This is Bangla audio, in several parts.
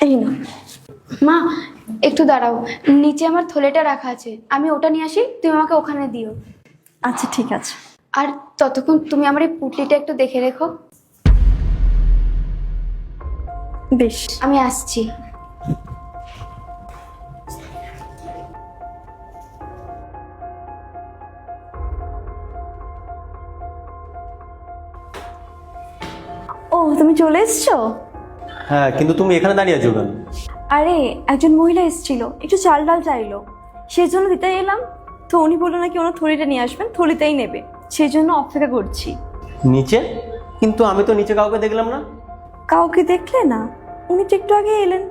এই না মা, একটু দাঁড়াও, নিচে আমার থলেটা রাখা আছে, আমি ওটা নিয়ে আসি, তুমি আমাকে ওখানে দিও। আচ্ছা ঠিক আছে। আর ততক্ষণ তুমি আমার এই পুটলিটা একটু দেখে রেখো। বেশ। আমি আসছি। ও তুমি চলে এসছো? হ্যাঁ, কিন্তু তুমি এখানে দাঁড়িয়ে আছো কেন? আরে একজন মহিলা এসেছিল, একটু চাল ডাল চাইলো, সেই জন্য দিতে এলাম। তো উনি বললো নাকি ওনার থলিটা নিয়ে আসবেন, থলিতেই নেবে, সেই জন্য অপেক্ষা করছি। নিচে? কিন্তু আমি তো নিচে কাউকে দেখলাম না। কাউকে দেখলে না? উনি তো একটু আগে এলেন।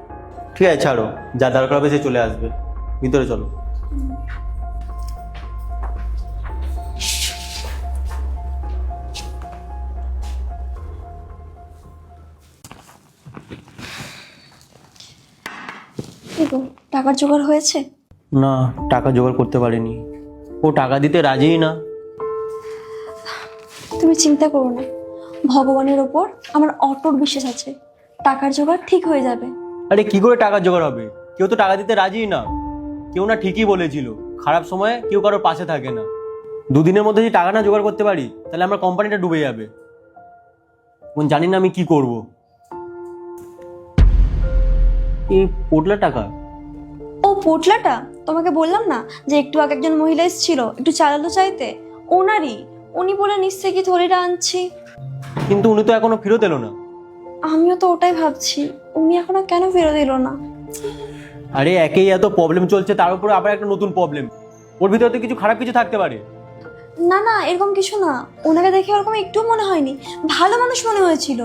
ঠিক আছে, ছাড়ো, যা দরকার হবে সে চলে আসবে। ভিতরে চলো। দেখো টাকার জোগাড় হয়েছে? না, টাকা জোগাড় করতে পারিনি। ও টাকা দিতে রাজিই না। তুমি চিন্তা করো না, ভগবানের ওপর আমার অটুট বিশ্বাস আছে, টাকার জোগাড় ঠিক হয়ে যাবে। আরে কি করে টাকা জোগাড় হবে? কেউ তো টাকা দিতে রাজিই না। কেউ না ঠিকই বলেছিল, খারাপ সময়ে কেউ কারোর পাশে থাকে না। দুদিনের মধ্যে যদি টাকা না জোগাড় করতে পারি তাহলে আমার কোম্পানিটা ডুবে যাবে। এখন জানি না আমি কি করব। এই পোটলা টাকা? ও পোটলাটা, তোমাকে বললাম না যে একটু আগে একজন মহিলা এসেছিল একটু চাল আলু চাইতে, ওনারই। উনি বলে নিশ্চয়ই কি থলিটা আনছি। কিন্তু উনি তো এখনো ফেরত এলো না। আমিও তো ওটাই ভাবছি, উনি এখনো কেন ফেরত দিল না। আরে একেই এত প্রবলেম চলছে, তার উপরে আবার একটা নতুন প্রবলেম। ওর ভিতরে তো কিছু খারাপ কিছু থাকতে পারে। না না, এরকম কিছু না, ওনাকে দেখে ওরকম একটু মনে হয়নি, ভালো মানুষ মনে হয়েছিল।